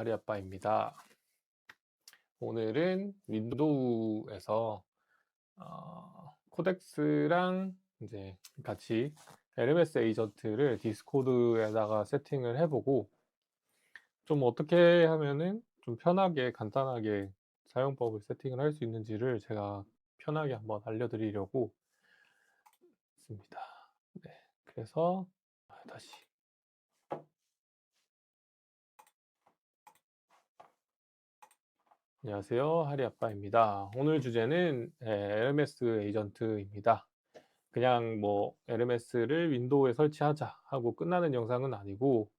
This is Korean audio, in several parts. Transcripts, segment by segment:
하리아빠입니다. 오늘은 윈도우에서 코덱스랑 이제 같이 LMS 에이전트를 디스코드에다가 세팅을 해보고 좀 어떻게 하면은 좀 편하게 간단하게 사용법을 세팅을 할 수 있는지를 제가 편하게 한번 알려드리려고 했습니다. 네, 그래서 다시 안녕하세요, 하리아빠입니다. 오늘 주제는 LMS 에이전트입니다. 그냥 뭐 LMS를 윈도우에 설치하자 하고 끝나는 영상은 아니고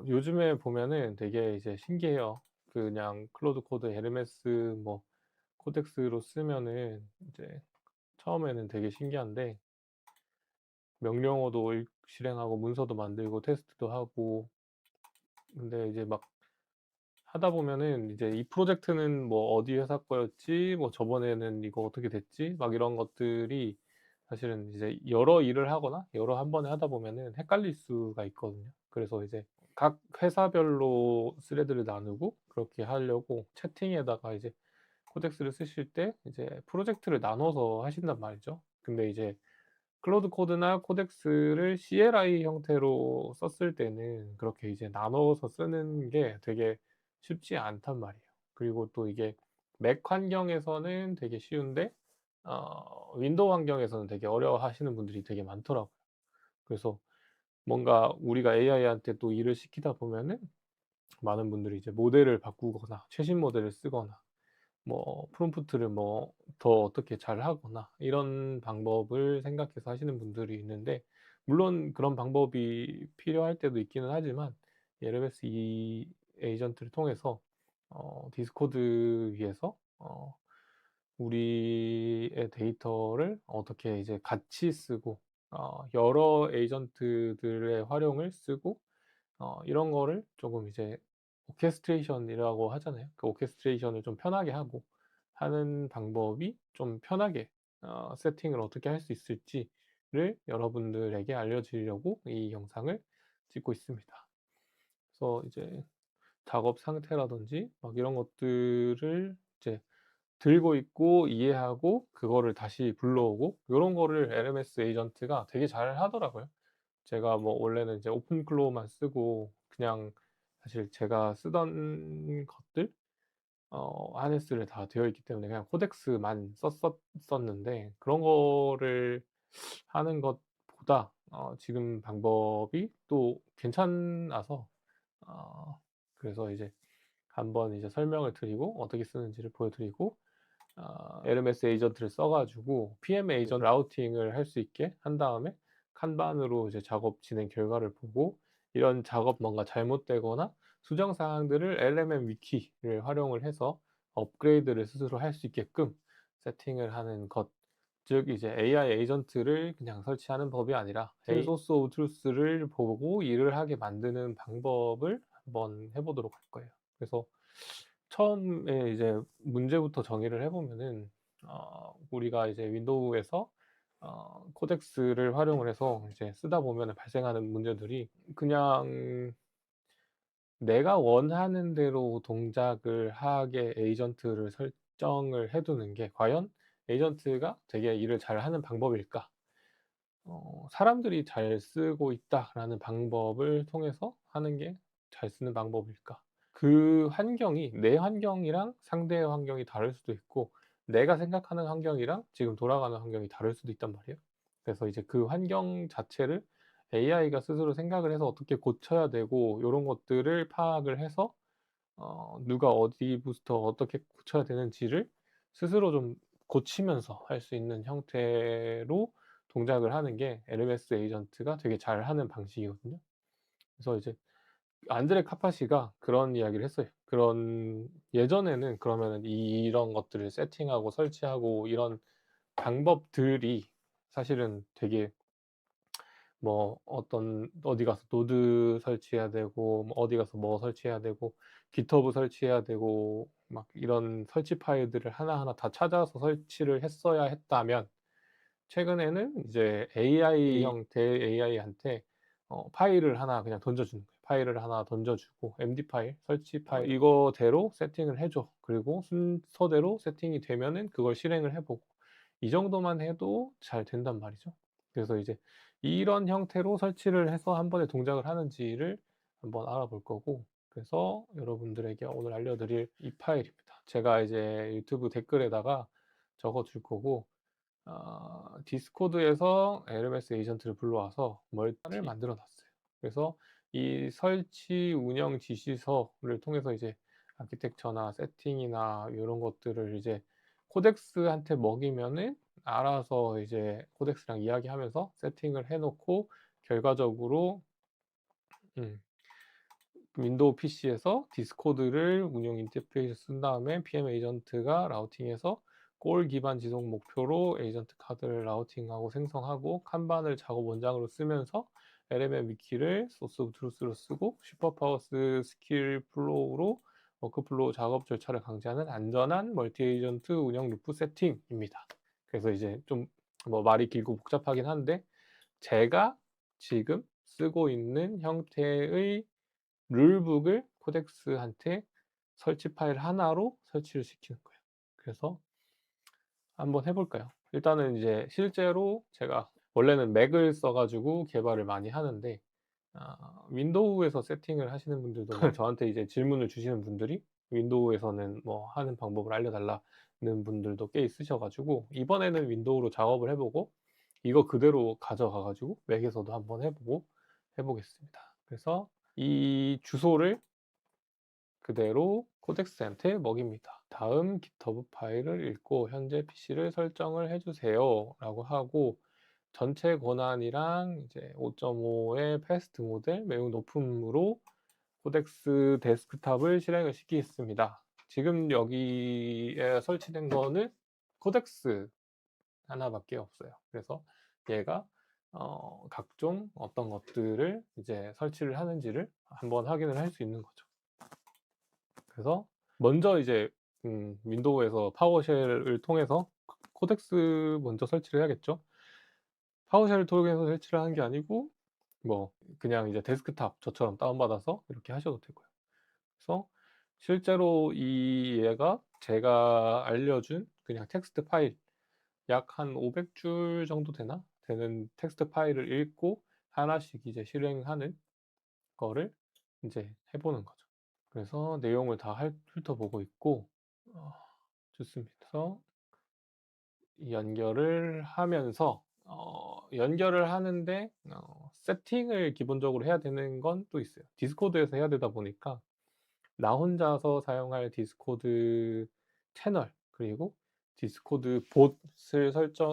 요즘에 보면은 되게 이제 신기해요. 그냥 클로드 코드 LMS 뭐 코덱스로 쓰면은 이제 처음에는 되게 신기한데 명령어도 실행하고 문서도 만들고 테스트도 하고 근데 이제 막 하다 보면은 이제 이 프로젝트는 뭐 어디 회사 거였지? 뭐 저번에는 이거 어떻게 됐지? 막 이런 것들이 사실은 이제 여러 일을 하거나 여러 한 번에 하다 보면은 헷갈릴 수가 있거든요. 그래서 이제 각 회사별로 스레드를 나누고 그렇게 하려고 채팅에다가 이제 코덱스를 쓰실 때 이제 프로젝트를 나눠서 하신단 말이죠. 근데 이제 클로드 코드나 코덱스를 CLI 형태로 썼을 때는 그렇게 이제 나눠서 쓰는 게 되게 쉽지 않단 말이에요. 그리고 또 이게 맥 환경에서는 되게 쉬운데 윈도우 환경에서는 되게 어려워하시는 분들이 되게 많더라고요. 그래서 뭔가 우리가 AI한테 또 일을 시키다 보면은 많은 분들이 이제 모델을 바꾸거나 최신 모델을 쓰거나 뭐 프롬프트를 뭐 더 어떻게 잘하거나 이런 방법을 생각해서 하시는 분들이 있는데 물론 그런 방법이 필요할 때도 있기는 하지만 LMS 이 에이전트를 통해서 디스코드 위에서 우리의 데이터를 어떻게 이제 같이 쓰고 여러 에이전트들의 활용을 쓰고 이런 거를 조금 이제 오케스트레이션이라고 하잖아요. 그 오케스트레이션을 좀 편하게 하고 하는 방법이 좀 편하게 세팅을 어떻게 할 수 있을지를 여러분들에게 알려드리려고 이 영상을 찍고 있습니다. 그래서 이제 작업 상태라든지 막 이런 것들을 이제 들고 있고 이해하고 그거를 다시 불러오고 요런 거를 LMS 에이전트가 되게 잘하더라고요. 제가 뭐 원래는 이제 오픈클로우만 쓰고 그냥 사실 제가 쓰던 것들 하네스를 다 되어 있기 때문에 그냥 코덱스만 썼었었는데 그런 거를 하는 것보다 지금 방법이 또 괜찮아서 어 그래서 이제 한번 이제 설명을 드리고 어떻게 쓰는지를 보여드리고 LMS 에이전트를 써 가지고 PM 에이전트 라우팅을 할 수 있게 한 다음에 칸반으로 이제 작업 진행 결과를 보고 이런 작업 뭔가 잘못되거나 수정 사항들을 LMM 위키를 활용을 해서 업그레이드를 스스로 할 수 있게끔 세팅을 하는 것. 즉 이제 AI 에이전트를 그냥 설치하는 법이 아니라 소스 오브 트루스를 보고 일을 하게 만드는 방법을 한번 해 보도록 할 거예요. 그래서 처음에 이제 문제부터 정의를 해 보면은 우리가 이제 윈도우에서 코덱스를 활용을 해서 이제 쓰다 보면은 발생하는 문제들이 그냥 내가 원하는 대로 동작을 하게 에이전트를 설정을 해 두는 게 '과연 에이전트가 되게 일을 잘하는 방법일까? 사람들이 잘 쓰고 있다.'라는 방법을 통해서 하는 게 잘 쓰는 방법일까? 그 환경이 내 환경이랑 상대의 환경이 다를 수도 있고 내가 생각하는 환경이랑 지금 돌아가는 환경이 다를 수도 있단 말이에요. 그래서 이제 그 환경 자체를 AI가 스스로 생각을 해서 어떻게 고쳐야 되고 요런 것들을 파악을 해서 누가 어디 부스터 어떻게 고쳐야 되는지를 스스로 좀 고치면서 할 수 있는 형태로 동작을 하는 게 LMS 에이전트가 되게 잘하는 방식이거든요. 그래서 이제 안드레 카파시가 그런 이야기를 했어요. 그런 예전에는 그러면은 이런 것들을 세팅하고 설치하고 이런 방법들이 사실은 되게 뭐 어떤 어디 가서 노드 설치해야 되고 뭐 어디 가서 뭐 설치해야 되고 깃허브 설치해야 되고 막 이런 설치 파일들을 하나하나 다 찾아서 설치를 했어야 했다면 최근에는 이제 AI 형태의 AI한테 파일을 하나 그냥 던져 주는 거예요. 파일을 하나 던져주고 MD 파일, 설치 파일 이거대로 세팅을 해줘. 그리고 순서대로 세팅이 되면은 그걸 실행을 해보고 이 정도만 해도 잘 된단 말이죠. 그래서 이제 이런 형태로 설치를 해서 한 번에 동작을 하는지를 한번 알아볼 거고, 그래서 여러분들에게 오늘 알려드릴 이 파일입니다. 제가 이제 유튜브 댓글에다가 적어줄 거고, 디스코드에서 LMS 에이전트를 불러와서 멀티를 만들어 놨어요. 그래서 이 설치 운영 지시서를 통해서 이제 아키텍처나 세팅이나 이런 것들을 이제 코덱스한테 먹이면은 알아서 이제 코덱스랑 이야기하면서 세팅을 해 놓고, 결과적으로 음 윈도우 PC에서 디스코드를 운영 인터페이스 쓴 다음에 PM 에이전트가 라우팅해서 골 기반 지속 목표로 에이전트 카드를 라우팅하고 생성하고, 칸반을 작업 원장으로 쓰면서 LMM 위키를 소스 오브 트루스로 쓰고, 슈퍼파워스 스킬 플로우로 워크플로우 작업 절차를 강제하는 안전한 멀티 에이전트 운영 루프 세팅입니다. 그래서 이제 좀 뭐 말이 길고 복잡하긴 한데, 제가 지금 쓰고 있는 형태의 룰북을 코덱스한테 설치 파일 하나로 설치를 시키는 거예요. 그래서 한번 해 볼까요? 일단은 이제 실제로 제가 원래는 맥을 써 가지고 개발을 많이 하는데, 윈도우에서 세팅을 하시는 분들도 저한테 이제 질문을 주시는 분들이 윈도우에서는 뭐 하는 방법을 알려 달라는 분들도 꽤 있으셔 가지고, 이번에는 윈도우로 작업을 해 보고 이거 그대로 가져가 가지고 맥에서도 한번 해 보고 해 보겠습니다. 그래서 이 주소를 그대로 코덱스한테 먹입니다. 다음 GitHub 파일을 읽고 현재 PC를 설정을 해 주세요 라고 하고, 전체 권한이랑 이제 5.5의 패스트 모델 매우 높음으로 코덱스 데스크탑을 실행을 시키겠습니다. 지금 여기에 설치된 거는 코덱스 하나밖에 없어요. 그래서 얘가 각종 어떤 것들을 이제 설치를 하는지를 한번 확인을 할 수 있는 거죠. 그래서 먼저 이제 윈도우에서 파워쉘을 통해서 코덱스 먼저 설치를 해야겠죠. 파워쉘을 통해서 설치를 하는 게 아니고 뭐 그냥 이제 데스크탑 저처럼 다운받아서 이렇게 하셔도 되고요. 그래서 실제로 이 얘가 제가 알려준 그냥 텍스트 파일, 약 한 500줄 정도 되는 텍스트 파일을 읽고 하나씩 이제 실행하는 거를 이제 해 보는 거죠. 그래서 내용을 다 훑어보고 있고, 어 좋습니다. 그래서 연결을 하면서 연결을 하는데 세팅을 기본적으로 해야 되는 건 또 있어요. 디스코드에서 해야 되다 보니까 나 혼자서 사용할 디스코드 채널, 그리고 디스코드 봇을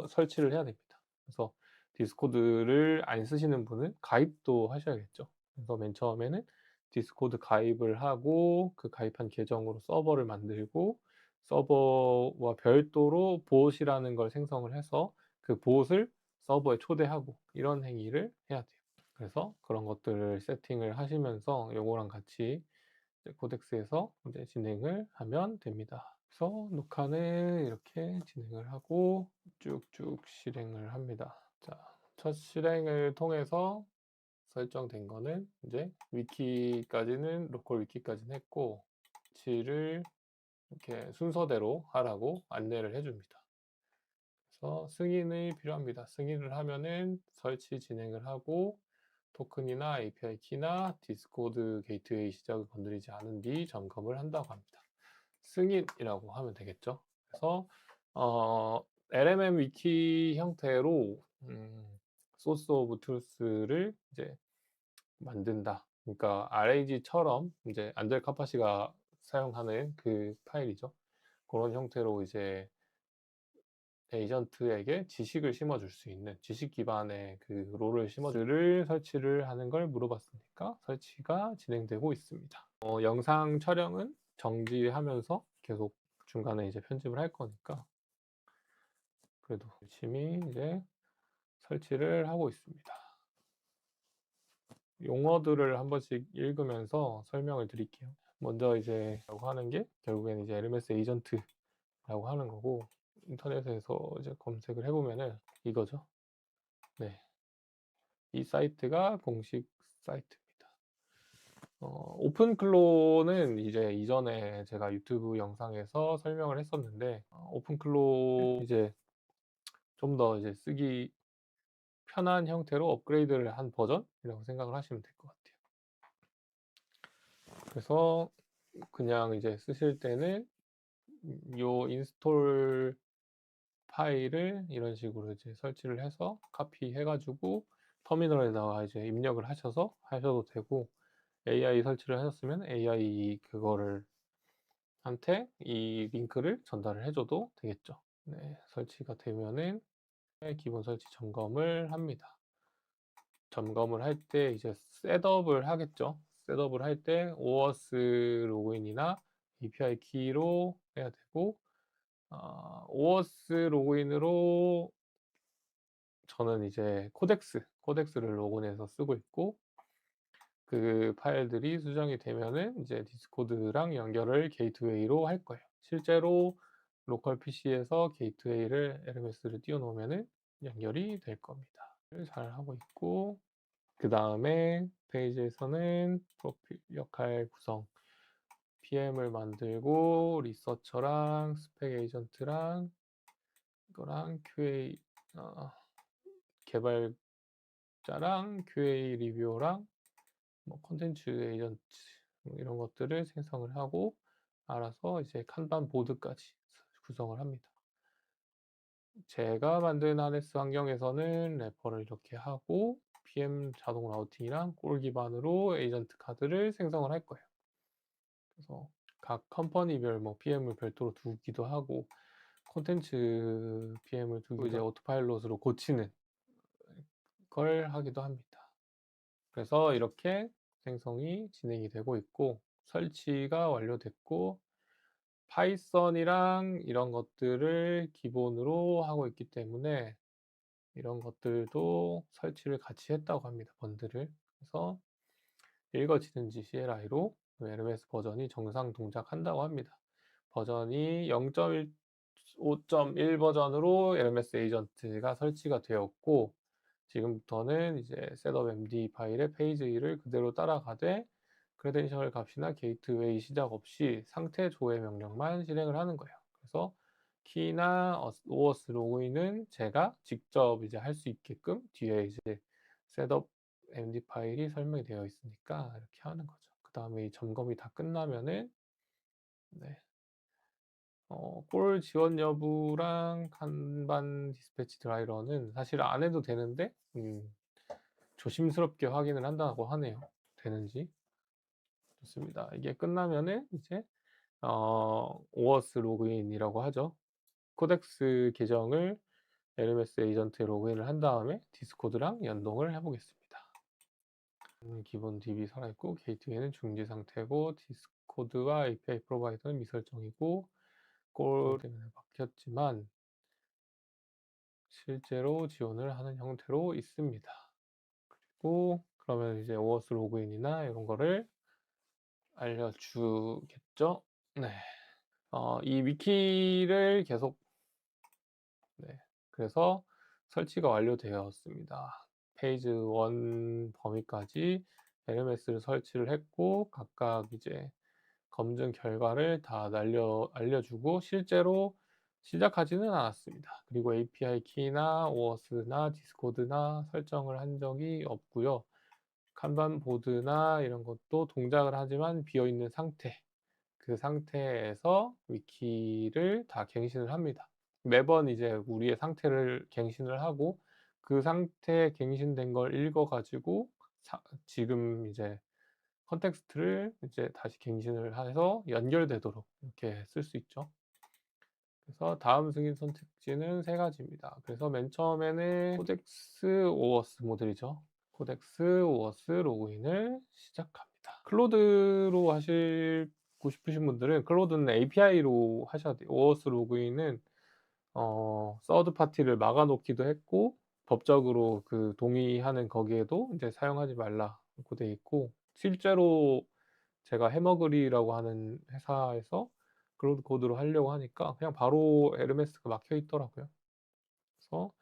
설치를 해야 됩니다. 그래서 디스코드를 안 쓰시는 분은 가입도 하셔야겠죠. 그래서 맨 처음에는 디스코드 가입을 하고, 그 가입한 계정으로 서버를 만들고, 서버와 별도로 봇이라는 걸 생성을 해서 그 봇을 서버에 초대하고, 이런 행위를 해야 돼요. 그래서 그런 것들을 세팅을 하시면서 요거랑 같이 이제 코덱스에서 이제 진행을 하면 됩니다. 그래서 녹화는 이렇게 진행을 하고 쭉쭉 실행을 합니다. 자, 첫 실행을 통해서 설정된 거는 이제 위키까지는 로컬 위키까지는 했고, 위치를 이렇게 순서대로 하라고 안내를 해줍니다. 그래서 승인이 필요합니다. 승인을 하면은 설치 진행을 하고, 토큰이나 API 키나 디스코드 게이트웨이 시작을 건드리지 않은 뒤 점검을 한다고 합니다. 승인이라고 하면 되겠죠. 그래서 LMM 위키 형태로 소스 오브 트루스를 이제 만든다. 그러니까 RAG처럼 이제 안젤 카파시가 사용하는 그 파일이죠. 그런 형태로 이제 에이전트에게 지식을 심어줄 수 있는 지식 기반의 그 롤을 심어주를 설치를 하는 걸 물어봤으니까 설치가 진행되고 있습니다. 영상 촬영은 정지하면서 계속 중간에 이제 편집을 할 거니까 그래도 열심히 이제 설치를 하고 있습니다. 용어들을 한 번씩 읽으면서 설명을 드릴게요. 먼저 이제 라고 하는 게 결국에는 이제 LMS 에이전트라고 하는 거고, 인터넷에서 이제 검색을 해보면은 이거죠. 네. 이 사이트가 공식 사이트입니다. 오픈클로는 이제 이전에 제가 유튜브 영상에서 설명을 했었는데, 오픈클로 이제 좀 더 이제 쓰기 편한 형태로 업그레이드를 한 버전이라고 생각을 하시면 될 것 같아요. 그래서 그냥 이제 쓰실 때는 요 인스톨 파일을 이런 식으로 이제 설치를 해서 카피해 가지고 터미널에다가 이제 입력을 하셔도 되고, AI 설치를 하셨으면 AI 그거를 한테 이 링크를 전달을 해 줘도 되겠죠. 네. 설치가 되면은 기본 설치 점검을 합니다. 점검을 할 때 이제 셋업을 하겠죠. 셋업을 할 때 오어스 로그인이나 API 키로 해야 되고, 오어스 로그인으로 저는 이제 코덱스를 로그인해서 쓰고 있고, 그 파일들이 수정이 되면은 이제 디스코드랑 연결을 게이트웨이로 할 거예요. 실제로 로컬 PC에서 게이트웨이를 LMS를 띄워 놓으면은 연결이 될 겁니다. 잘 하고 있고, 그다음에 페이지에서는 프로필 역할 구성, PM을 만들고 리서처랑 스펙 에이전트랑 이거랑 QA, 개발자랑 QA 리뷰어랑 뭐 콘텐츠 에이전트 이런 것들을 생성을 하고, 알아서 이제 칸반 보드까지 구성을 합니다. 제가 만든 하네스 환경에서는 래퍼를 이렇게 하고 PM 자동 라우팅이랑 꼴 기반으로 에이전트 카드를 생성을 할 거예요. 그래서 각 컴퍼니별 뭐 PM을 별도로 두기도 하고, 콘텐츠 PM을 두고 이제 오토파일럿으로 고치는 걸 하기도 합니다. 그래서 이렇게 생성이 진행이 되고 있고, 설치가 완료됐고, 파이썬이랑 이런 것들을 기본으로 하고 있기 때문에 이런 것들도 설치를 같이 했다고 합니다, 번들을. 그래서 읽어지는지 CLI로 LMS 버전이 정상 동작한다고 합니다. 버전이 0.1, 5.1 버전으로 LMS 에이전트가 설치가 되었고, 지금부터는 이제 셋업 MD 파일의 페이지 1을 그대로 따라가되 크레덴셜 값이나 게이트웨이 시작 없이 상태 조회 명령만 실행을 하는 거예요. 그래서 키나 오어스 로그인은 제가 직접 이제 할 수 있게끔 뒤에 이제 셋업 MD 파일이 설명이 되어 있으니까 이렇게 하는 거죠. 그 다음에 이 점검이 다 끝나면은, 네, 꼴 지원 여부랑 간반 디스패치 드라이러는 사실 안 해도 되는데, 조심스럽게 확인을 한다고 하네요. 되는지. 좋습니다. 이게 끝나면은 이제 오어스 로그인이라고 하죠. 코덱스 계정을 LMS 에이전트에 로그인을 한 다음에 디스코드랑 연동을 해보겠습니다. 기본 DB 살아있고, 게이트웨이는 중지 상태고, 디스코드와 API 프로바이더는 미설정이고, 꼴 때문에 막혔지만 실제로 지원을 하는 형태로 있습니다. 그리고 그러면 이제 오어스 로그인이나 이런 거를 알려주겠죠. 네. 이 위키를 계속, 네, 그래서 설치가 완료되었습니다. 페이지 1 범위까지 LMS를 설치를 했고, 각각 이제 검증 결과를 다 알려주고, 실제로 시작하지는 않았습니다. 그리고 API 키나 오어스나 디스코드나 설정을 한 적이 없고요. 칸반 보드나 이런 것도 동작을 하지만 비어있는 상태, 그 상태에서 위키를 다 갱신을 합니다. 매번 이제 우리의 상태를 갱신을 하고, 그 상태 갱신된 걸 읽어 가지고 지금 이제 컨텍스트를 이제 다시 갱신을 해서 연결되도록 이렇게 쓸 수 있죠. 그래서 다음 승인 선택지는 세 가지입니다. 그래서 맨 처음에는 코덱스 오어스 모듈이죠. 코덱스 오어스 로그인을 시작합니다. 클로드로 하시고 싶으신 분들은 클로드는 API로 하셔야 돼요. 오어스 로그인은 서드 파티를 막아 놓기도 했고, 법적으로 그 동의하는 거기에도 이제 사용하지 말라고 돼 있고, 실제로 제가 해머그리라고 하는 회사에서 클로드 코드로 하려고 하니까 그냥 바로 LMS가 막혀 있더라고요. 그래서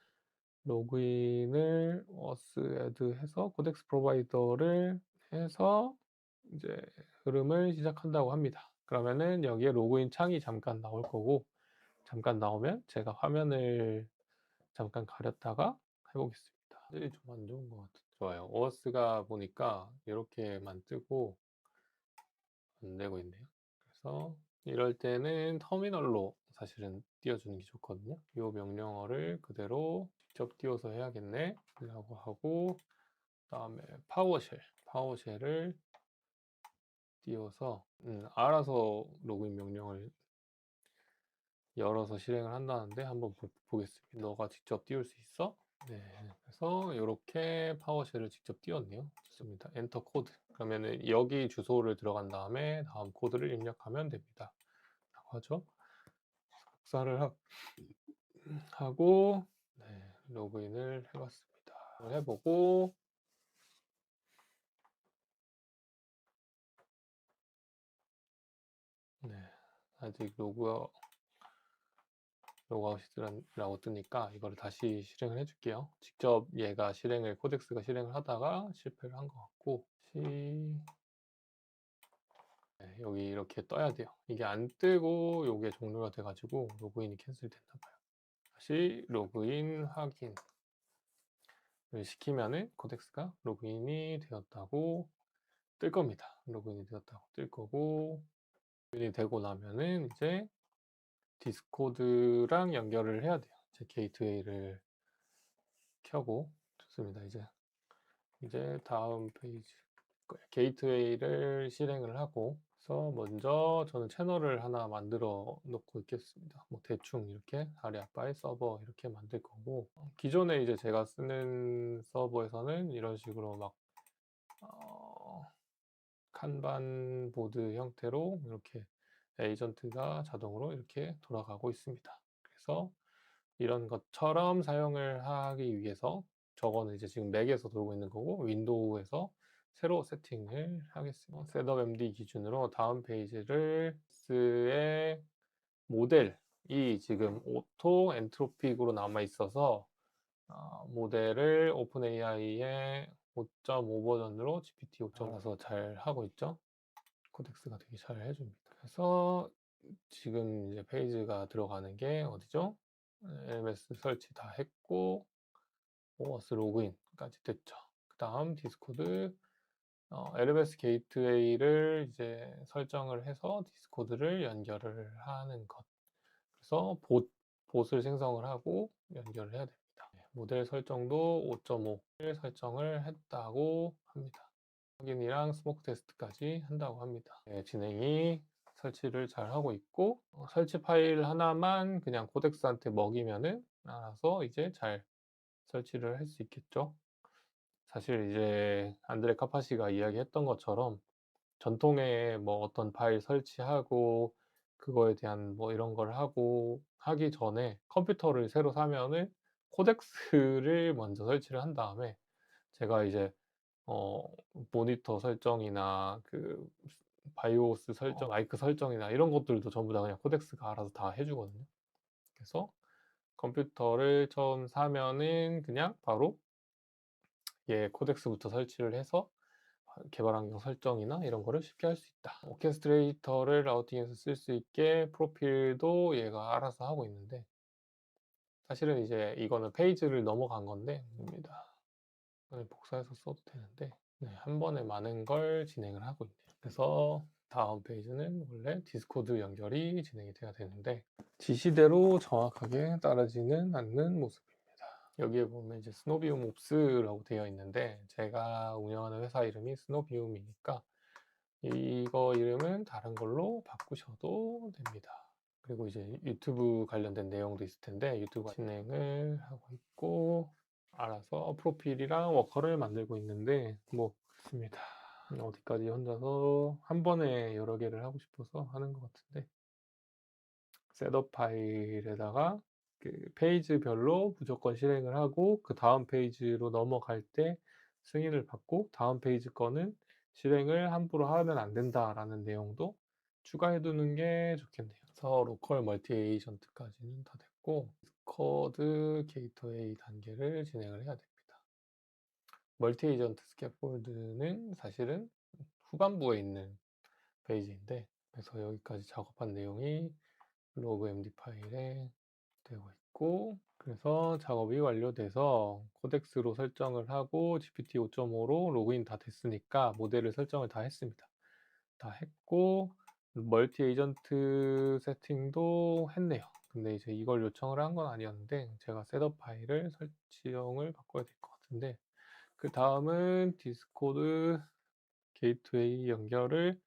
로그인을 어스 애드 해서 코덱스 프로바이더를 해서 이제 흐름을 시작한다고 합니다. 그러면은 여기에 로그인 창이 잠깐 나올 거고, 잠깐 나오면 제가 화면을 잠깐 가렸다가 해 보겠습니다. 화질이 좀 안 좋은 것 같아요. 좋아요. OS가 보니까 이렇게만 뜨고 안 되고 있네요. 그래서 이럴 때는 터미널로 사실은 띄워주는 게 좋거든요. 이 명령어를 그대로 직접 띄워서 해야겠네 라고 하고, 그다음에 파워쉘을 띄워서 알아서 로그인 명령을 열어서 실행을 한다는데, 한번 보겠습니다. 너가 직접 띄울 수 있어? 네. 그래서 이렇게 파워쉘을 직접 띄웠네요. 좋습니다. 엔터 코드. 그러면은 여기 주소를 들어간 다음에 다음 코드를 입력하면 됩니다. 라고 하죠. 복사를 하고, 네, 로그인을 해봤습니다. 해보고, 네, 아직 로그아웃이라고 뜨니까 이거를 다시 실행을 해줄게요. 직접 얘가 코덱스가 실행을 하다가 실패를 한 것 같고, 네, 여기 이렇게 떠야 돼요. 이게 안 뜨고 이게 종료가 돼가지고 로그인이 캔슬됐나 봐요. 다시 로그인 확인을 시키면은 코덱스가 로그인이 되었다고 뜰 겁니다. 로그인이 되었다고 뜰 거고, 로그인이 되고 나면은 이제 디스코드랑 연결을 해야 돼요. 제 게이트웨이를 켜고. 좋습니다. 이제 다음 페이지 게이트웨이를 실행을 하고, 그래서 먼저 저는 채널을 하나 만들어 놓고 있겠습니다. 뭐 대충 이렇게 아리아파이 서버 이렇게 만들 거고, 기존에 이제 제가 쓰는 서버에서는 이런 식으로 막 칸반 보드 형태로 이렇게 에이전트가 자동으로 이렇게 돌아가고 있습니다. 그래서 이런 것처럼 사용을 하기 위해서, 저거는 이제 지금 맥에서 돌고 있는 거고, 윈도우에서 새로 세팅을 하겠습니다. 셋업MD 기준으로 다음 페이지를 스의 모델이 지금 오토 엔트로픽으로 남아 있어서, 모델을 오픈AI의 5.5 버전으로 GPT 5.5라서 잘 하고 있죠. 코덱스가 되게 잘 해줍니다. 그래서 지금 이제 페이지가 들어가는 게 어디죠? LMS 설치 다 했고, 오어스 로그인까지 됐죠. 그 다음 디스코드, LMS 게이트웨이를 이제 설정을 해서 디스코드를 연결을 하는 것. 그래서 봇을 생성을 하고 연결을 해야 됩니다. 모델 설정도 5.5를 설정을 했다고 합니다. 확인이랑 스모크 테스트까지 한다고 합니다. 네, 진행이 설치를 잘 하고 있고, 설치 파일 하나만 그냥 코덱스한테 먹이면은 알아서 이제 잘 설치를 할 수 있겠죠. 사실 이제 안드레 카파시가 이야기했던 것처럼 전통의 뭐 어떤 파일 설치하고 그거에 대한 뭐 이런 걸 하고 하기 전에 컴퓨터를 새로 사면은 코덱스를 먼저 설치를 한 다음에, 제가 이제 어 모니터 설정이나 그 바이오스 설정, 마이크 설정이나 이런 것들도 전부 다 그냥 코덱스가 알아서 다 해 주거든요. 그래서 컴퓨터를 처음 사면은 그냥 바로 얘 코덱스부터 설치를 해서 개발 환경 설정이나 이런 거를 쉽게 할 수 있다. 오케스트레이터를 라우팅해서 쓸 수 있게 프로필도 얘가 알아서 하고 있는데, 사실은 이제 이거는 페이지를 넘어간 건데 입니다. 복사해서 써도 되는데, 네, 한 번에 많은 걸 진행을 하고 있네요. 그래서 다음 페이지는 원래 디스코드 연결이 진행이 돼야 되는데 지시대로 정확하게 따라지는 않는 모습입니다. 여기에 보면 이제 스노비움 옵스라고 되어 있는데, 제가 운영하는 회사 이름이 스노비움이니까 이거 이름은 다른 걸로 바꾸셔도 됩니다. 그리고 이제 유튜브 관련된 내용도 있을 텐데, 유튜브 진행을 하고 있고, 알아서 프로필이랑 워커를 만들고 있는데, 뭐 그렇습니다. 어디까지 혼자서 한 번에 여러 개를 하고 싶어서 하는 것 같은데, 셋업 파일에다가 그 페이지별로 무조건 실행을 하고, 그 다음 페이지로 넘어갈 때 승인을 받고, 다음 페이지 거는 실행을 함부로 하면 안 된다라는 내용도 추가해 두는 게 좋겠네요. 그래서 로컬 멀티 에이전트까지는 다 됐고, 디스코드 게이트웨이 단계를 진행을 해야 됩니다. 멀티 에이전트 스캐폴드는 사실은 후반부에 있는 페이지인데, 그래서 여기까지 작업한 내용이 로그 md 파일에 되고 있고, 그래서 작업이 완료돼서 코덱스로 설정을 하고 GPT 5.5로 로그인 다 됐으니까 모델을 설정을 다 했습니다. 다 했고 멀티 에이전트 세팅도 했네요. 근데 이제 이걸 요청을 한 건 아니었는데 제가 셋업 파일을 설정을 바꿔야 될 것 같은데, 그 다음은 디스코드 게이트웨이 연결을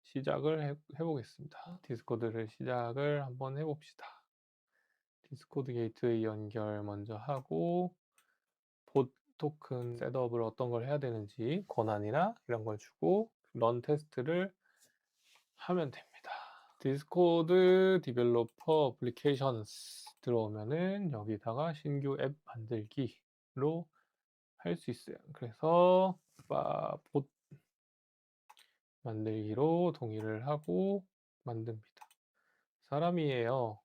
시작을 해보겠습니다. 디스코드를 시작을 한번 해봅시다. 디스코드 게이트웨이 연결 먼저 하고 봇 토큰 셋업을 어떤 걸 해야 되는지 권한이나 이런 걸 주고 런 테스트를 하면 됩니다. 디스코드 디벨로퍼 어플리케이션스 들어오면은 여기다가 신규 앱 만들기로 할 수 있어요. 그래서 봇 만들기로 동의를 하고 만듭니다. 사람이에요.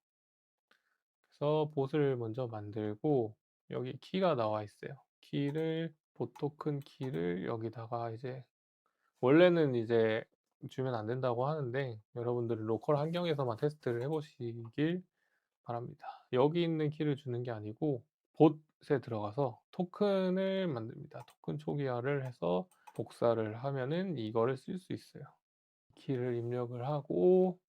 그래서 봇을 먼저 만들고 여기 키가 나와 있어요. 키를 봇 토큰 키를 여기다가 이제 원래는 이제 주면 안 된다고 하는데 여러분들은 로컬 환경에서만 테스트를 해보시길 바랍니다. 여기 있는 키를 주는 게 아니고 봇에 들어가서 토큰을 만듭니다. 토큰 초기화를 해서 복사를 하면은 이거를 쓸 수 있어요. 키를 입력을 하고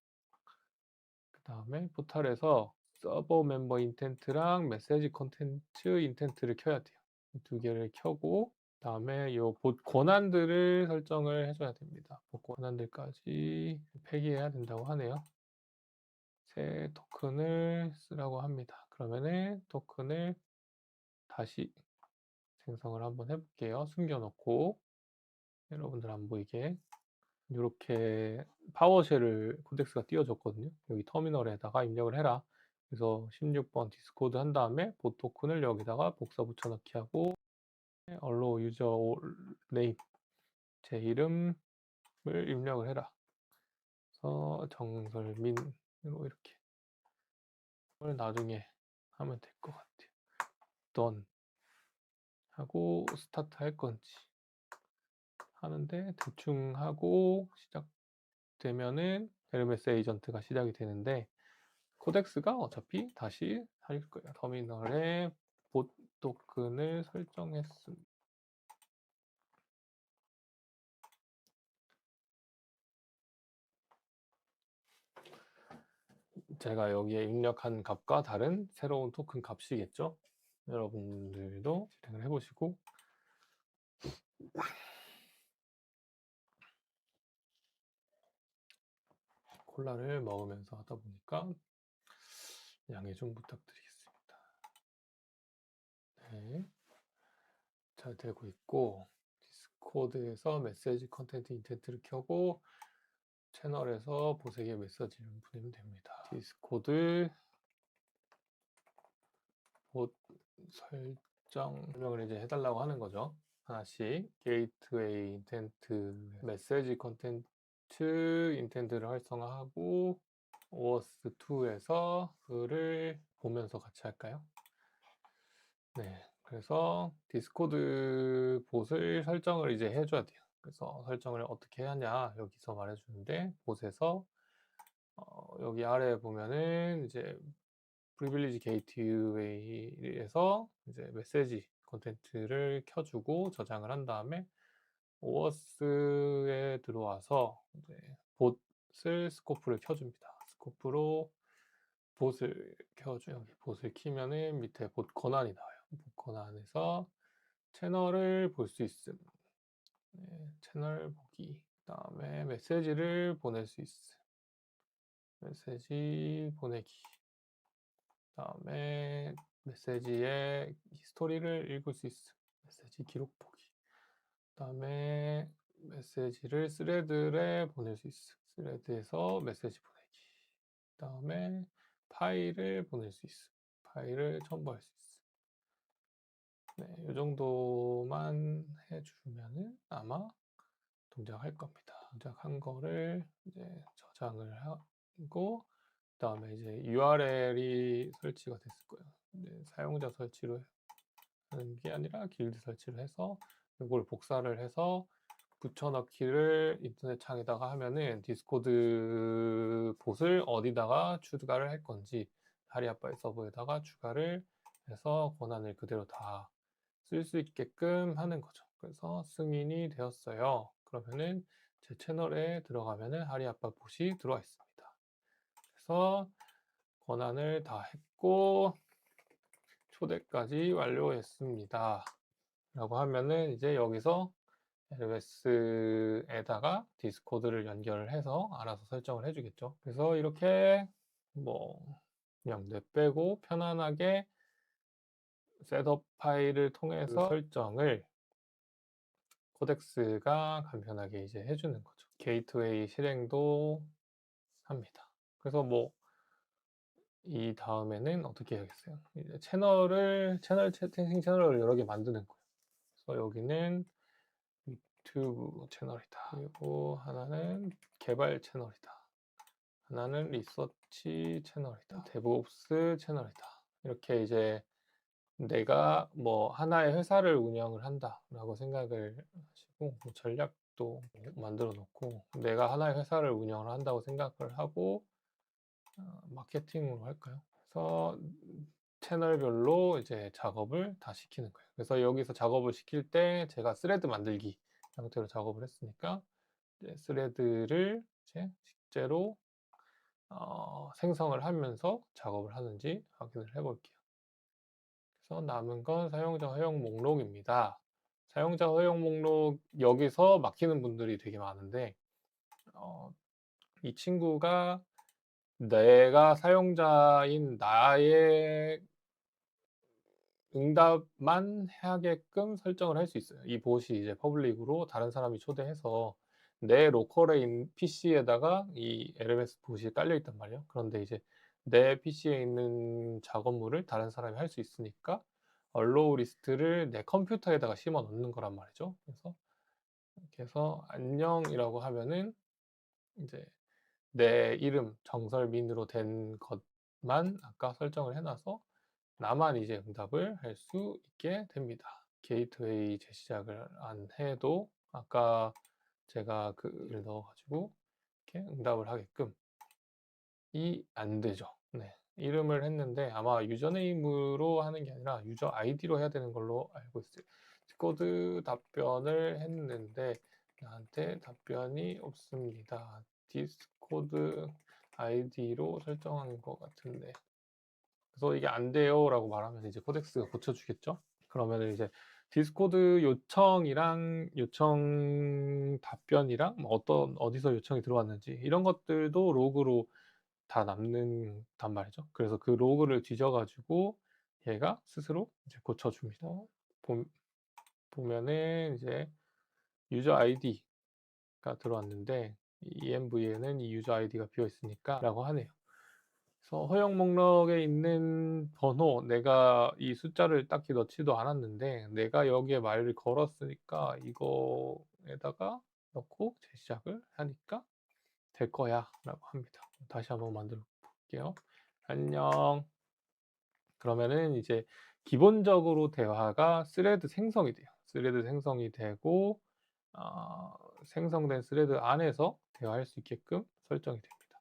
그 다음에 포탈에서 서버 멤버 인텐트랑 메시지 컨텐츠 인텐트를 켜야 돼요. 두 개를 켜고 다음에 요 봇 권한들을 설정을 해줘야 됩니다. 봇 권한들까지 폐기해야 된다고 하네요. 새 토큰을 쓰라고 합니다. 그러면은 토큰을 다시 생성을 한번 해볼게요. 숨겨놓고 여러분들 안 보이게 이렇게 파워쉘을 콘텍스가 띄워졌거든요. 여기 터미널에다가 입력을 해라. 그래서 16번 디스코드 한 다음에 봇 토큰을 여기다가 복사 붙여넣기 하고 allow user name 제 이름을 입력을 해라. 그래서 정설민으로 이렇게 나중에 하면 될 것 같아요. done 하고 스타트 할 건지 하는데 대충 하고 시작되면은 에르메스 에이전트가 시작이 되는데 코덱스가 어차피 다시 할 거예요. 터미널에 봇 토큰을 설정했습니다. 제가 여기에 입력한 값과 다른 새로운 토큰 값이겠죠. 여러분들도 실행을 해보시고 콜라를 먹으면서 하다 보니까 양해 좀 부탁드리겠습니다. 네, 잘 되고 있고 디스코드에서 메시지 컨텐트 인텐트를 켜고 채널에서 보색의 메시지를 보내면 됩니다. 디스코드 봇 설명을 이제 해달라고 하는 거죠. 하나씩 게이트웨이 인텐트 메시지 컨텐츠 인텐트를 활성화하고 OAuth2에서 그를 보면서 같이 할까요? 네, 그래서 디스코드 봇을 설정을 이제 해줘야 돼요. 그래서 설정을 어떻게 하냐 여기서 말해주는데 봇에서 여기 아래에 보면은 이제 프리빌리지 게이트웨이에서 이제 메시지 콘텐츠를 켜주고 저장을 한 다음에 오어스에 들어와서 이제 봇을 스코프를 켜줍니다. 스코프로 봇을 켜줘요. 여기 봇을 키면은 밑에 봇 권한이 나와요. 봇 권한에서 채널을 볼 수 있음. 네, 채널 보기. 그다음에 메시지를 보낼 수 있음. 메시지 보내기. 다음에 메시지의 히스토리를 읽을 수 있음. 메시지 기록 보기. 다음에 메시지를 스레드에 보낼 수 있음. 스레드에서 메시지 보내기. 다음에 파일을 보낼 수 있음. 파일을 첨부할 수 있음. 네, 이 정도만 해주면은 아마 동작할 겁니다. 동작한 거를 이제 저장을 하고 그다음에 이제 URL이 설치가 됐을 거예요. 이제 사용자 설치로 하는 게 아니라 길드 설치를 해서 이걸 복사를 해서 붙여넣기를 인터넷 창에다가 하면은 디스코드 봇을 어디다가 추가를 할 건지 하리아빠의 서버에다가 추가를 해서 권한을 그대로 다 쓸 수 있게끔 하는 거죠. 그래서 승인이 되었어요. 그러면은 제 채널에 들어가면은 하리아빠 봇이 들어와 있습니다. 그래서 권한을 다 했고 초대까지 완료했습니다. 라고 하면은 이제 여기서 LMS에다가 디스코드를 연결을 해서 알아서 설정을 해주겠죠. 그래서 이렇게 뭐 그냥 뇌빼고 편안하게 셋업 파일을 통해서 설정을 코덱스가 간편하게 이제 해주는 거죠. 게이트웨이 실행도 합니다. 그래서 뭐 이 다음에는 어떻게 해야겠어요? 이제 채널 채팅 채널을 여러 개 만드는 거예요. 그래서 여기는 유튜브 채널이다. 그리고 하나는 개발 채널이다. 하나는 리서치 채널이다. 데브옵스 채널이다. 이렇게 이제 내가 뭐 하나의 회사를 운영을 한다라고 생각을 하시고 뭐 전략도 만들어 놓고 내가 하나의 회사를 운영을 한다고 생각을 하고 마케팅으로 할까요? 그래서 채널별로 이제 작업을 다 시키는 거예요. 그래서 여기서 작업을 시킬 때 제가 스레드 만들기 형태로 작업을 했으니까 이제 스레드를 이제 실제로 생성을 하면서 작업을 하는지 확인을 해 볼게요. 그래서 남은 건 사용자 허용 목록입니다. 사용자 허용 목록 여기서 막히는 분들이 되게 많은데 이 친구가 내가 사용자인 나의 응답만 하게끔 설정을 할 수 있어요. 이 봇이 이제 퍼블릭으로 다른 사람이 초대해서 내 로컬에 있는 PC에다가 이 LMS 봇이 깔려 있단 말이에요. 그런데 이제 내 PC에 있는 작업물을 다른 사람이 할 수 있으니까 allow 리스트를 내 컴퓨터에다가 심어 놓는 거란 말이죠. 그래서 이렇게 해서 안녕이라고 하면은 이제 내 이름 정설민으로 된 것만 아까 설정을 해 놔서 나만 이제 응답을 할 수 있게 됩니다. 게이트웨이 재시작을 안 해도 아까 제가 그를 넣어 가지고 이렇게 응답을 하게끔 안 되죠. 네. 이름을 했는데 아마 유저네임으로 하는 게 아니라 유저 아이디로 해야 되는 걸로 알고 있어요. 디스코드 답변을 했는데 나한테 답변이 없습니다. 디스코드 아이디로 설정한 것 같은데. 그래서 이게 안 돼요라고 말하면 이제 코덱스가 고쳐주겠죠. 그러면 이제 디스코드 요청 답변이랑 뭐 어디서 요청이 들어왔는지 이런 것들도 로그로 다 남는단 말이죠. 그래서 그 로그를 뒤져가지고 얘가 스스로 이제 고쳐줍니다. 보면은 이제 유저 아이디가 들어왔는데 env에는 이 유저 아이디가 비어 있으니까 라고 하네요. 그래서 허용 목록에 있는 번호, 내가 이 숫자를 딱히 넣지도 않았는데 내가 여기에 말을 걸었으니까 이거에다가 넣고 재시작을 하니까 될 거야 라고 합니다. 다시 한번 만들어 볼게요. 안녕. 그러면은 이제 기본적으로 대화가 스레드 생성이 돼요. 스레드 생성이 되고 생성된 스레드 안에서 대화할 수 있게끔 설정이 됩니다.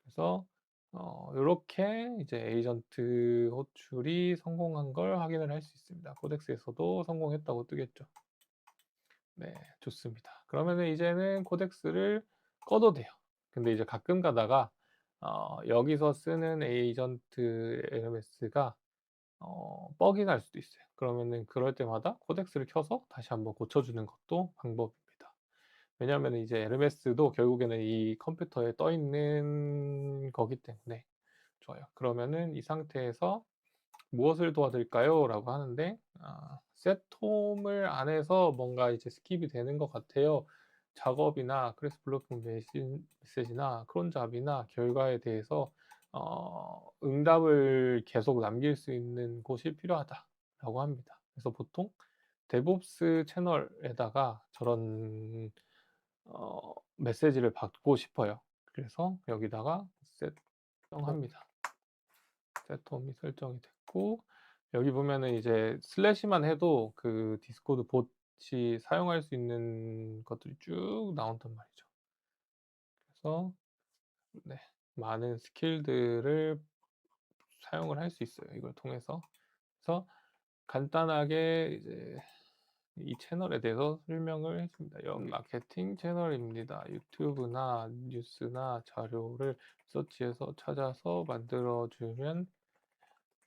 그래서 요렇게 이제 에이전트 호출이 성공한 걸 확인을 할 수 있습니다. 코덱스에서도 성공했다고 뜨겠죠. 네, 좋습니다. 그러면은 이제는 코덱스를 꺼도 돼요. 근데 이제 가끔 가다가 여기서 쓰는 에이전트 LMS가 뻑이 날 수도 있어요. 그러면은 그럴 때마다 코덱스를 켜서 다시 한번 고쳐주는 것도 방법입니다. 왜냐하면 이제 LMS도 결국에는 이 컴퓨터에 떠 있는 거기 때문에 좋아요. 그러면은 이 상태에서 무엇을 도와드릴까요? 라고 하는데 셋홈을 안 해서 뭔가 이제 스킵이 되는 것 같아요. 작업이나 크레스 블로킹 메시지나 크론잡이나 결과에 대해서 응답을 계속 남길 수 있는 곳이 필요하다라고 합니다. 그래서 보통 데브옵스 채널에다가 저런 메시지를 받고 싶어요. 그래서 여기다가 설정합니다. 셋홈이 설정이 됐고 여기 보면은 이제 슬래시만 해도 그 디스코드 봇 같이 사용할 수 있는 것들이 쭉 나온단 말이죠. 그래서 네, 많은 스킬들을 사용을 할 수 있어요, 이걸 통해서. 그래서 간단하게 이제 이 채널에 대해서 설명을 해 줍니다. 마케팅 채널입니다. 유튜브나 뉴스나 자료를 서치해서 찾아서 만들어 주면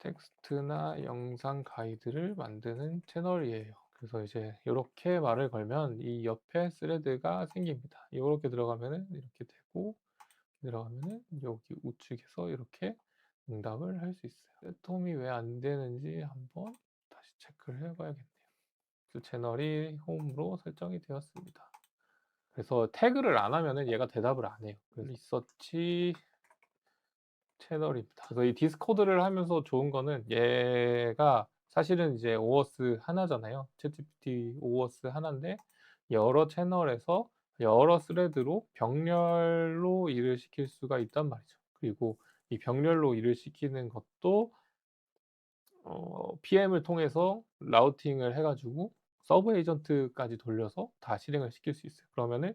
텍스트나 영상 가이드를 만드는 채널이에요. 그래서 이제 요렇게 말을 걸면 이 옆에 스레드가 생깁니다. 요렇게 들어가면은 이렇게 되고, 들어가면은 여기 우측에서 이렇게 응답을 할 수 있어요. 셋홈이 왜 안 되는지 한번 다시 체크를 해 봐야겠네요. 그 채널이 홈으로 설정이 되었습니다. 그래서 태그를 안 하면은 얘가 대답을 안 해요. 그래서 리서치 채널입니다. 그래서 이 디스코드를 하면서 좋은 거는 얘가 사실은 이제 오어스 하나잖아요. 챗GPT 오어스 하나인데 여러 채널에서 여러 스레드로 병렬로 일을 시킬 수가 있단 말이죠. 그리고 이 병렬로 일을 시키는 것도 PM을 통해서 라우팅을 해 가지고 서브 에이전트까지 돌려서 다 실행을 시킬 수 있어요. 그러면은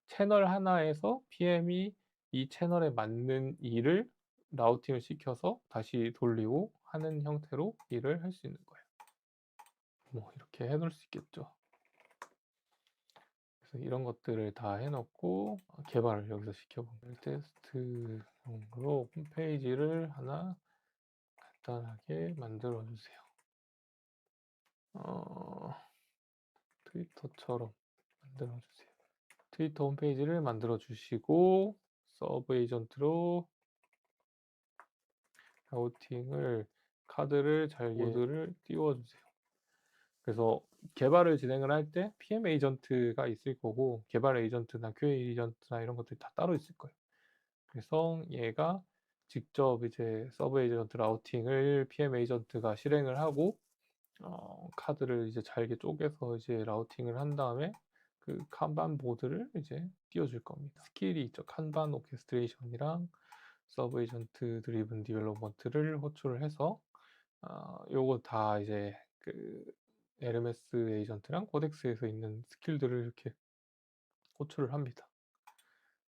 채널 하나에서 PM이 이 채널에 맞는 일을 라우팅을 시켜서 다시 돌리고 하는 형태로 일을 할 수 있는 거예요. 뭐 이렇게 해 놓을 수 있겠죠. 그래서 이런 것들을 다 해 놓고 개발을 여기서 시켜보면 테스트용으로 홈페이지를 하나 간단하게 만들어 주세요. 트위터처럼 만들어 주세요. 트위터 홈페이지를 만들어 주시고 서브 에이전트로 라우팅을 카드를 잘게 코드를 띄워 주세요. 그래서 개발을 진행을 할 때 PM 에이전트가 있을 거고 개발 에이전트나 QA 에이전트나 이런 것들이 다 따로 있을 거예요. 그래서 얘가 직접 이제 서브 에이전트 라우팅을 PM 에이전트가 실행을 하고 카드를 이제 잘게 쪼개서 이제 라우팅을 한 다음에 그 칸반 보드를 이제 띄워줄 겁니다. 스킬이 있죠. 칸반 오케스트레이션이랑 서브 에이전트 드리븐 디벨롭먼트를 호출을 해서 요거 다 이제 그 LMS 에이전트랑 코덱스에서 있는 스킬들을 이렇게 호출을 합니다.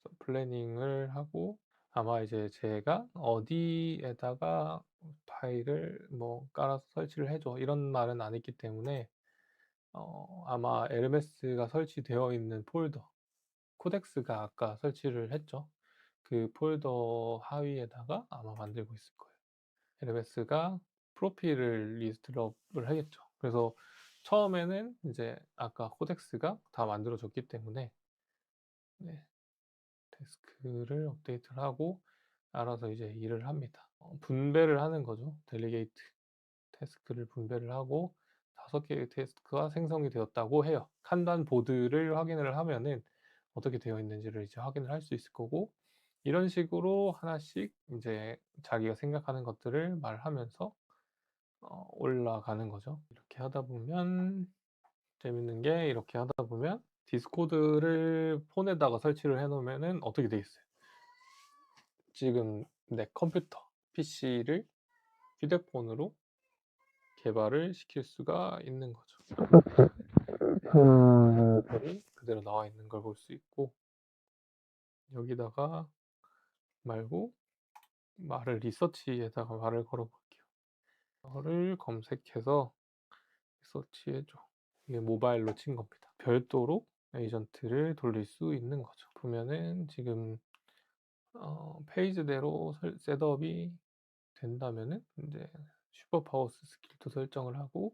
그래서 플래닝을 하고 아마 이제 제가 어디에다가 파일을 뭐 깔아서 설치를 해줘 이런 말은 안 했기 때문에 아마 LMS가 설치되어 있는 폴더, 코덱스가 아까 설치를 했죠. 그 폴더 하위에다가 아마 만들고 있을 거예요. LMS가 프로필을 리스트업을 하겠죠. 그래서 처음에는 이제 아까 코덱스가 다 만들어졌기 때문에 네, 데스크를 업데이트를 하고 알아서 이제 일을 합니다. 분배를 하는 거죠. 델리게이트 태스크를 분배를 하고 5개의 태스크가 생성이 되었다고 해요. 칸반 보드를 확인을 하면은 어떻게 되어 있는지를 이제 확인을 할 수 있을 거고 이런 식으로 하나씩 이제 자기가 생각하는 것들을 말하면서 올라가는 거죠. 이렇게 하다 보면 재밌는 게 이렇게 하다 보면 디스코드를 폰에다가 설치를 해 놓으면은 어떻게 돼 있어요. 지금 내 컴퓨터, PC를 휴대폰으로 개발을 시킬 수가 있는 거죠. 이 그대로 나와 있는 걸 볼 수 있고 여기다가 말고 말을 리서치에다가 말을 걸어 볼게요. 이거를 검색해서 리서치해 줘. 이게 모바일로 친 겁니다. 별도로 에이전트를 돌릴 수 있는 거죠. 보면은 지금 페이지대로 셋업이 된다면은 이제 슈퍼파워스 스킬도 설정을 하고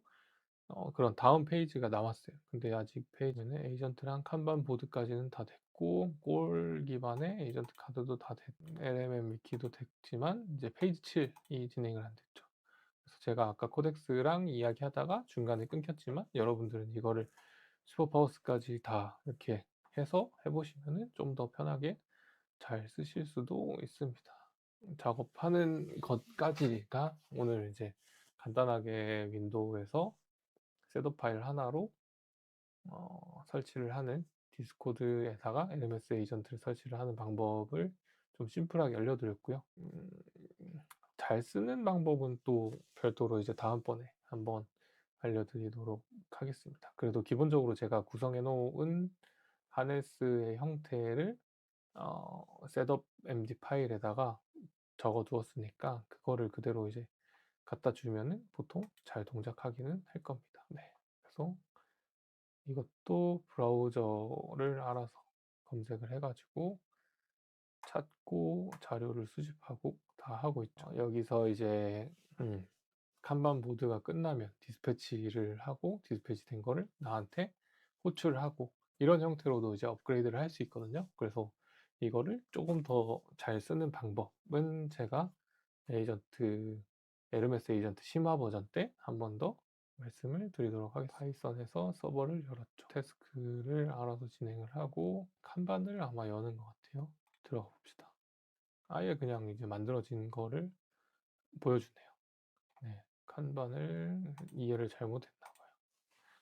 그런 다음 페이지가 나왔어요. 근데 아직 페이지는 에이전트랑 칸반 보드까지는 다 됐고 골 기반의 에이전트 카드도 다 LMM 위키도 됐지만 이제 페이지 7이 진행을 안 됐죠. 그래서 제가 아까 코덱스랑 이야기하다가 중간에 끊겼지만 여러분들은 이거를 슈퍼파워스까지 다 이렇게 해서 해보시면은 좀 더 편하게 잘 쓰실 수도 있습니다. 작업하는 것까지가 오늘 이제 간단하게 윈도우에서 셋업 파일 하나로 설치를 하는 디스코드에다가 LMS 에이전트를 설치를 하는 방법을 좀 심플하게 알려드렸고요. 잘 쓰는 방법은 또 별도로 이제 다음번에 한번 알려드리도록 하겠습니다. 그래도 기본적으로 제가 구성해 놓은 하네스의 형태를 셋업 md 파일에다가 적어 두었으니까 그거를 그대로 이제 갖다 주면은 보통 잘 동작하기는 할 겁니다. 네. 그래서 이것도 브라우저를 알아서 검색을 해 가지고 찾고 자료를 수집하고 다 하고 있죠. 여기서 이제 칸반 보드가 끝나면 디스패치를 하고 디스패치 된 거를 나한테 호출을 하고 이런 형태로도 이제 업그레이드를 할 수 있거든요. 그래서 이거를 조금 더 잘 쓰는 방법은 제가 에이전트 에르메스 에이전트 심화 버전 때 한 번 더 말씀을 드리도록 하겠습니다. 파이썬에서 서버를 열었죠. 태스크를 알아서 진행을 하고 칸반을 아마 여는 것 같아요. 들어가 봅시다. 아예 그냥 이제 만들어진 거를 보여주네요. 네. 칸반을 이해를 잘못했나 봐요.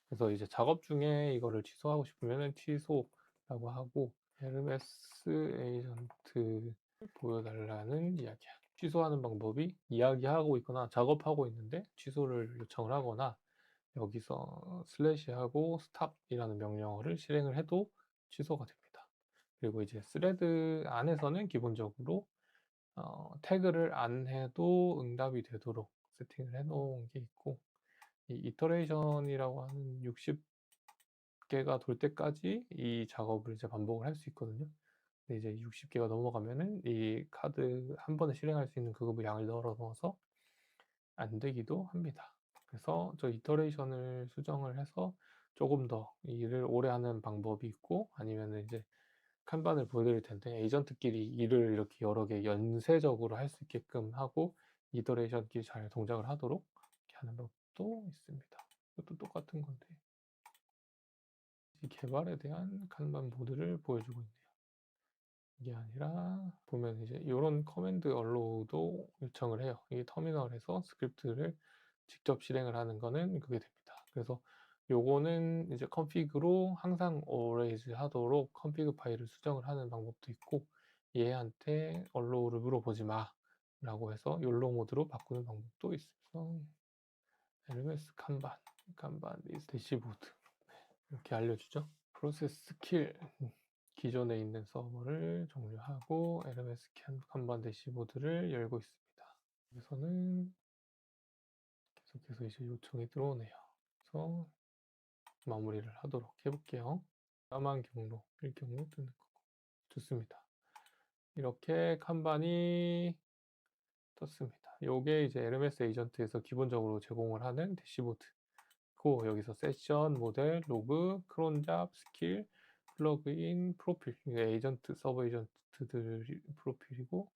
그래서 이제 작업 중에 이거를 취소하고 싶으면은 취소라고 하고 에르메스 에이전트 보여달라는 이야기야. 취소하는 방법이 이야기하고 있거나 작업하고 있는데 취소를 요청을 하거나 여기서 슬래시하고 스탑이라는 명령어를 실행을 해도 취소가 됩니다. 그리고 이제 스레드 안에서는 기본적으로 태그를 안 해도 응답이 되도록 세팅을 해 놓은 게 있고 이 이터레이션이라고 하는 60개가 돌 때까지 이 작업을 이제 반복을 할 수 있거든요. 근데 이제 60개가 넘어가면은 이 카드 한 번에 실행할 수 있는 그 양을 넣어서 안 되기도 합니다. 그래서 저 이터레이션을 수정을 해서 조금 더 일을 오래 하는 방법이 있고 아니면은 이제 칸반을 보여드릴 텐데 에이전트끼리 일을 이렇게 여러 개 연쇄적으로 할 수 있게끔 하고 이터레이션끼리 잘 동작을 하도록 이렇게 하는 방법도 있습니다. 이것도 똑같은 건데 이 개발에 대한 칸반 보드를 보여주고 있네요. 이게 아니라 보면 이제 이런 커맨드 얼로우도 요청을 해요. 이 터미널에서 스크립트를 직접 실행을 하는 거는 그게 됩니다. 그래서 요거는 이제 컨피그로 항상 always 하도록 컨피그 파일을 수정을 하는 방법도 있고 얘한테 얼로우를 물어보지 마 라고 해서 욜로 모드로 바꾸는 방법도 있어요. LMS 칸반 리스트 대시보드 이렇게 알려주죠. 프로세스 스킬 기존에 있는 서버를 종료하고 LMS 칸반 대시보드를 열고 있습니다. 여기서는 계속해서 이제 요청이 들어오네요. 그래서 마무리를 하도록 해볼게요. 까만 경로, 1경로 뜨는 거고. 좋습니다. 이렇게 칸반이 떴습니다. 요게 이제 LMS 에이전트에서 기본적으로 제공을 하는 대시보드. 고 여기서 세션, 모델, 로그, 크론잡, 스킬, 플러그인, 프로필. 이게 에이전트, 서버 에이전트들 프로필이고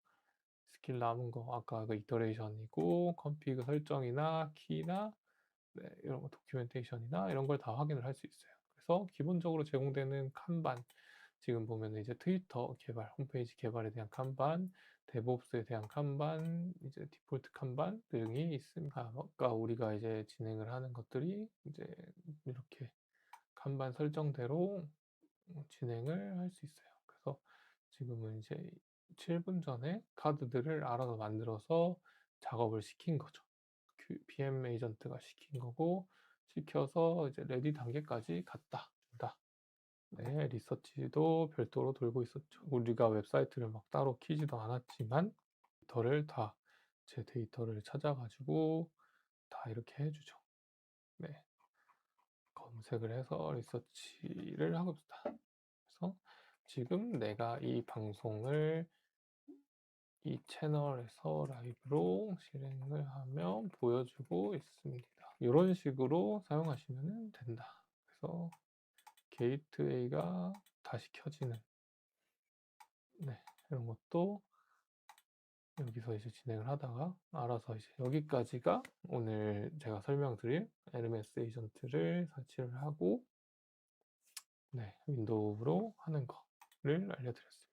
스킬 남은 거 아까 그 이터레이션이고 컨피그 설정이나 키나 네, 이런 거 도큐멘테이션이나 이런 걸 다 확인을 할 수 있어요. 그래서 기본적으로 제공되는 칸반 지금 보면 이제 트위터 개발, 홈페이지 개발에 대한 칸반, 데브옵스에 대한 칸반, 이제 디폴트 칸반 등이 있습니다. 아까 우리가 이제 진행을 하는 것들이 이제 이렇게 칸반 설정대로 진행을 할 수 있어요. 그래서 지금은 이제 7분 전에 카드들을 알아서 만들어서 작업을 시킨 거죠. 그 PM 에이전트가 시킨 거고 시켜서 이제 레디 단계까지 갔다. 네, 리서치도 별도로 돌고 있었죠. 우리가 웹사이트를 막 따로 키지도 않았지만 데이터를 다 제 데이터를 찾아가지고 다 이렇게 해주죠. 네, 검색을 해서 리서치를 하고 있다. 그래서 지금 내가 이 방송을 이 채널에서 라이브로 실행을 하면 보여주고 있습니다. 이런 식으로 사용하시면 된다. 그래서 게이트웨이가 다시 켜지는 네, 이런 것도 여기서 이제 진행을 하다가 알아서 이제 여기까지가 오늘 제가 설명드릴 LMS 에이전트를 설치를 하고 네, 윈도우로 하는 거를 알려드렸습니다.